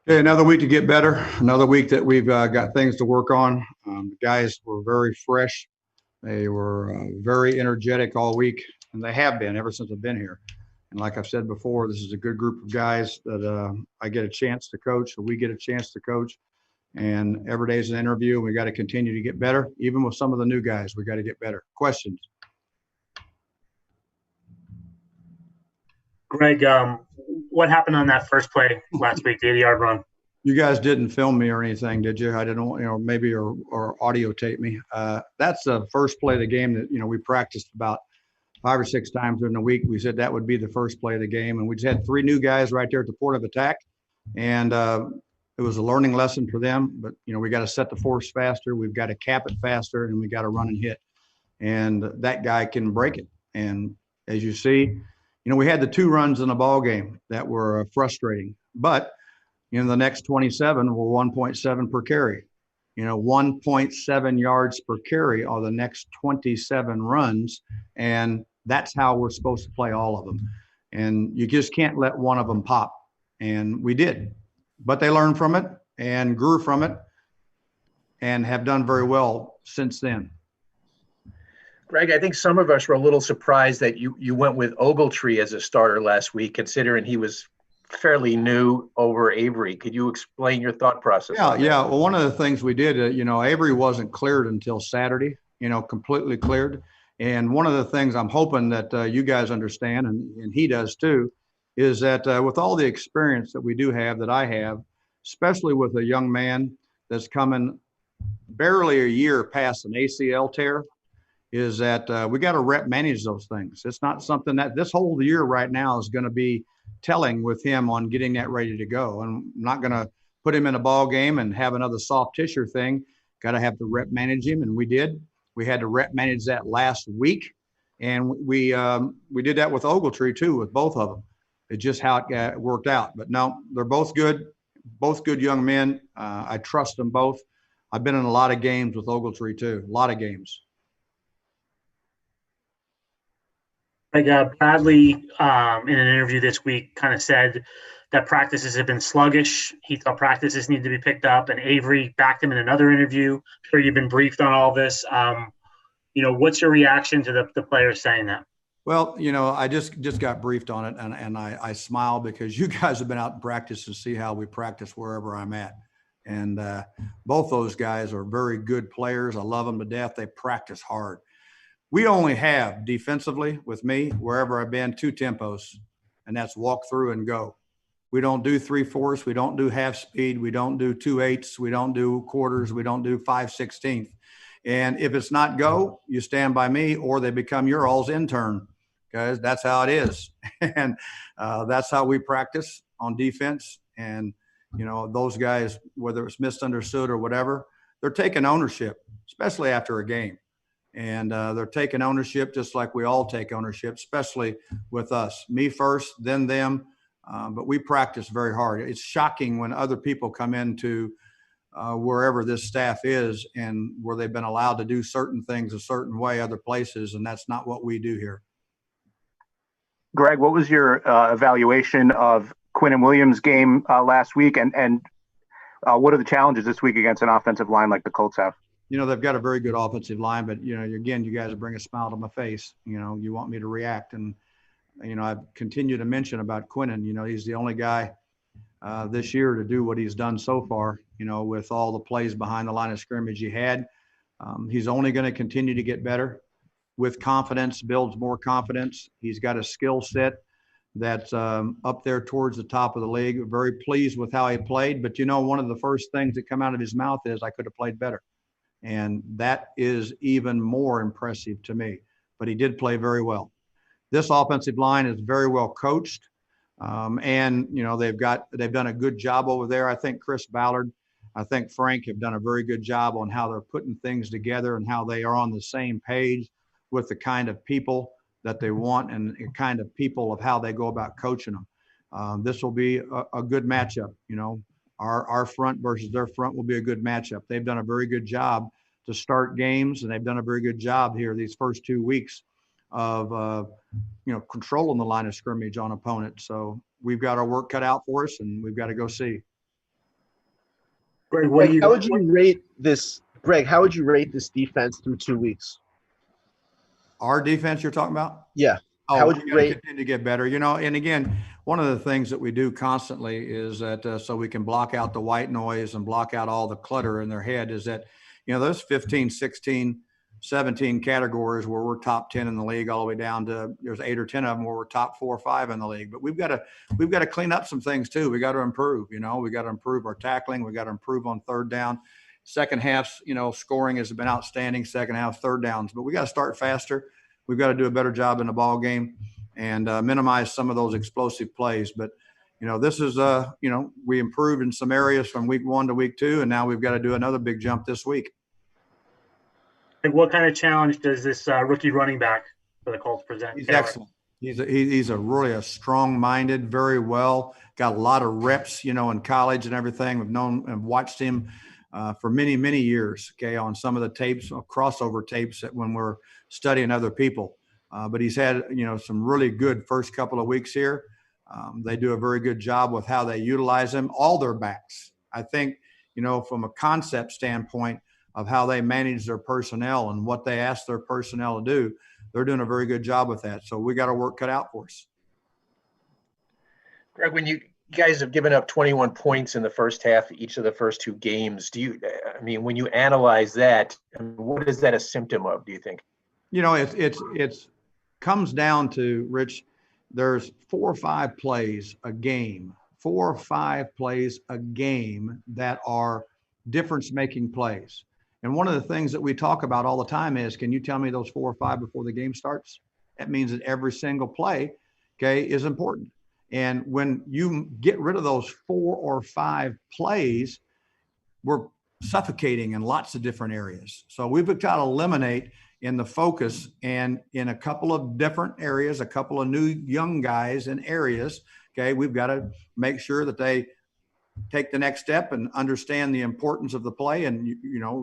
Okay, another week to get better. Another week that we've got things to work on. The guys were very fresh. They were very energetic all week, and they have been ever since I've been here. And like I've said before, this is a good group of guys that I get a chance to coach, or we get a chance to coach. And every day is an interview. We got to continue to get better. Even with some of the new guys, we got to get better. Questions? Greg, what happened on that first play last week, the 80-yard run? You guys didn't film me or anything, did you? I didn't, maybe or audio tape me. That's the first play of the game that we practiced about 5 or 6 times during the week. We said that would be the first play of the game, and we just had 3 new guys right there at the port of attack, and it was a learning lesson for them. But we got to set the force faster, we've got to cap it faster, and we got to run and hit. And that guy can break it. And as you see, we had the 2 runs in the ball game that were frustrating, but the next 27 were 1.7 per carry. 1.7 yards per carry are the next 27 runs. And that's how we're supposed to play all of them. And you just can't let one of them pop. And we did. But they learned from it and grew from it and have done very well since then. Greg, I think some of us were a little surprised that you went with Ogletree as a starter last week, considering he was fairly new over Avery. Could you explain your thought process? Yeah. Well, one of the things we did, Avery wasn't cleared until Saturday, completely cleared. And one of the things I'm hoping that you guys understand, and he does too, is that with all the experience that we do have, that I have, especially with a young man that's coming barely a year past an ACL tear, is that we got to rep manage those things. It's not something that this whole year right now is going to be telling with him on getting that ready to go. And I'm not going to put him in a ball game and have another soft tissue thing. Got to have to rep manage him, and we did. We had to rep manage that last week, and we did that with Ogletree too, with both of them. It's just how it worked out. But no, they're both good young men. I trust them both. I've been in a lot of games with Ogletree too, a lot of games. Bradley, in an interview this week, kind of said that practices have been sluggish. He thought practices need to be picked up, and Avery backed him in another interview. I'm sure you've been briefed on all this. What's your reaction to the players saying that? Well, I just got briefed on it, and I smile because you guys have been out in practice to see how we practice wherever I'm at. And both those guys are very good players. I love them to death. They practice hard. We only have defensively with me, wherever I've been, 2 tempos, and that's walk through and go. We don't do 3/4. We don't do half speed. We don't do 2/8. We don't do quarters. We don't do 5/16. And if it's not go, you stand by me, or they become your all's intern, because that's how it is. And that's how we practice on defense. And, those guys, whether it's misunderstood or whatever, they're taking ownership, especially after a game. And they're taking ownership just like we all take ownership, especially with us. Me first, then them. But we practice very hard. It's shocking when other people come into wherever this staff is and where they've been allowed to do certain things a certain way other places, and that's not what we do here. Greg, what was your evaluation of Quinn and Williams' game last week, and what are the challenges this week against an offensive line like the Colts have? They've got a very good offensive line, but, again, you guys bring a smile to my face. You want me to react. And, I've continued to mention about Quinnen. He's the only guy this year to do what he's done so far, with all the plays behind the line of scrimmage he had. He's only going to continue to get better with confidence, builds more confidence. He's got a skill set that's up there towards the top of the league. Very pleased with how he played. But, one of the first things that come out of his mouth is, I could have played better. And that is even more impressive to me. But he did play very well. This offensive line is very well coached. And, they've done a good job over there. I think Chris Ballard, I think Frank have done a very good job on how they're putting things together and how they are on the same page with the kind of people that they want and the kind of people of how they go about coaching them. This will be a good matchup, Our front versus their front will be a good matchup. They've done a very good job to start games, and they've done a very good job here these first 2 weeks of, controlling the line of scrimmage on opponents. So we've got our work cut out for us, and we've got to go see. Greg, what do you? How would you rate this, Greg? How would you rate this defense through 2 weeks? Our defense you're talking about? Yeah. Oh, How would we you got to rate? continue to get better. And again, one of the things that we do constantly is that so we can block out the white noise and block out all the clutter in their head is that, those 15, 16, 17 categories where we're top 10 in the league all the way down to there's 8 or 10 of them where we're top 4 or 5 in the league. But we've got to clean up some things too. We got to improve, we got to improve our tackling. We got to improve on third down. Second half, scoring has been outstanding. Second half, third downs, but we got to start faster. We've got to do a better job in the ball game and minimize some of those explosive plays. But, this is, we improved in some areas from week 1 to week 2, and now we've got to do another big jump this week. And what kind of challenge does this rookie running back for the Colts present? He's excellent. He's a really a strong-minded, very well, got a lot of reps, in college and everything. We've known and watched him for many, many years, on some of the tapes, crossover tapes that when we're studying other people. But he's had, some really good first couple of weeks here. They do a very good job with how they utilize him, all their backs. I think, from a concept standpoint of how they manage their personnel and what they ask their personnel to do, they're doing a very good job with that. So we got our work cut out for us. Greg, when you guys have given up 21 points in the first half of each of the first 2 games, when you analyze that, what is that a symptom of, do you think? It's comes down to, Rich, there's 4 or 5 plays a game, 4 or 5 plays a game that are difference-making plays. And one of the things that we talk about all the time is, can you tell me those 4 or 5 before the game starts? That means that every single play, is important. And when you get rid of those 4 or 5 plays, we're suffocating in lots of different areas. So we've got to eliminate in the focus and in a couple of different areas, a couple of new young guys in areas, we've got to make sure that they take the next step and understand the importance of the play. And,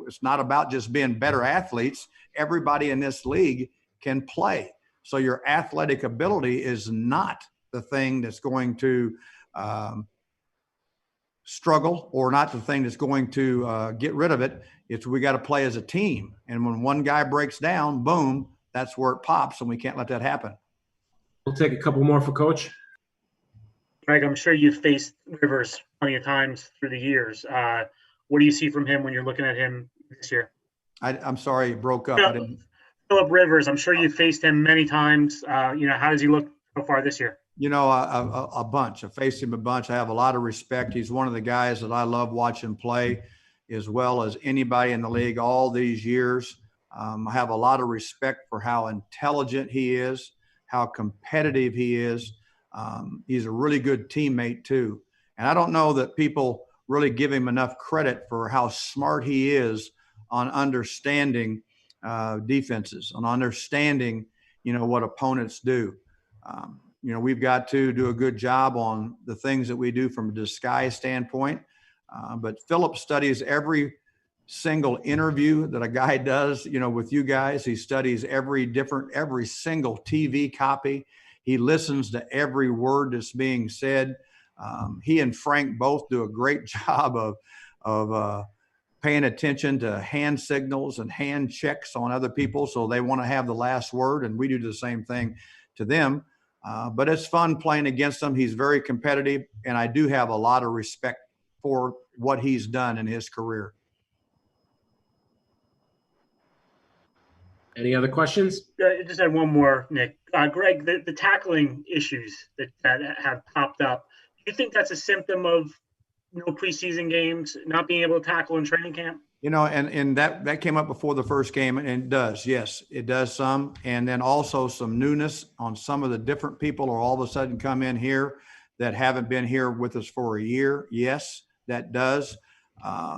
it's not about just being better athletes. Everybody in this league can play. So your athletic ability is not the thing that's going to struggle or not the thing that's going to get rid of it. It's we got to play as a team. And when one guy breaks down, boom, that's where it pops, and we can't let that happen. We'll take a couple more for Coach. Greg, I'm sure you've faced Rivers plenty of times through the years. What do you see from him when you're looking at him this year? I'm sorry, it broke up. Philip Rivers, I'm sure you've faced him many times. How does he look so far this year? A bunch. I faced him a bunch. I have a lot of respect. He's one of the guys that I love watching play as well as anybody in the league all these years. I have a lot of respect for how intelligent he is, how competitive he is. He's a really good teammate too. And I don't know that people really give him enough credit for how smart he is on understanding defenses, on understanding, what opponents do. We've got to do a good job on the things that we do from a disguise standpoint. But Philip studies every single interview that a guy does, with you guys. He studies every single TV copy. He listens to every word that's being said. He and Frank both do a great job of paying attention to hand signals and hand checks on other people. So they want to have the last word, and we do the same thing to them. But it's fun playing against him. He's very competitive, and I do have a lot of respect for what he's done in his career. Any other questions? I just had one more, Nick. Greg, the tackling issues that have popped up, do you think that's a symptom of no preseason games, not being able to tackle in training camp? And that came up before the first game, and it does. Yes, it does some. And then also some newness on some of the different people who all of a sudden come in here that haven't been here with us for a year. Yes, that does.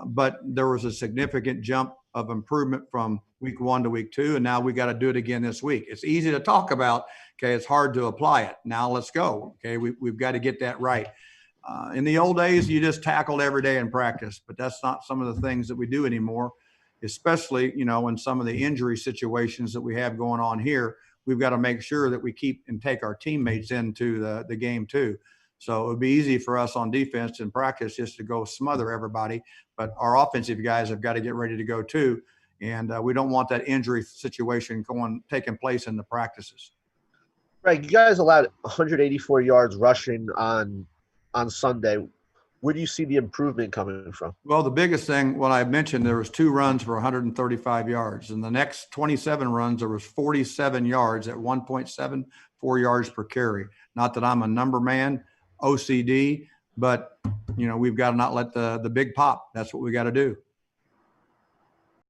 But there was a significant jump of improvement from week 1 to week 2, and now we got to do it again this week. It's easy to talk about, it's hard to apply it. Now let's go, we've got to get that right. In the old days, you just tackled every day in practice, but that's not some of the things that we do anymore, especially, in some of the injury situations that we have going on here. We've got to make sure that we keep and take our teammates into the game too. So it would be easy for us on defense in practice just to go smother everybody. But our offensive guys have got to get ready to go too. And we don't want that injury situation taking place in the practices. Greg, you guys allowed 184 yards rushing on Sunday. Where do you see the improvement coming from? Well, the biggest thing, what I mentioned, there was 2 runs for 135 yards. And the next 27 runs, there was 47 yards at 1.74 yards per carry. Not that I'm a number man, OCD, but, we've got to not let the big pop. That's what we got to do.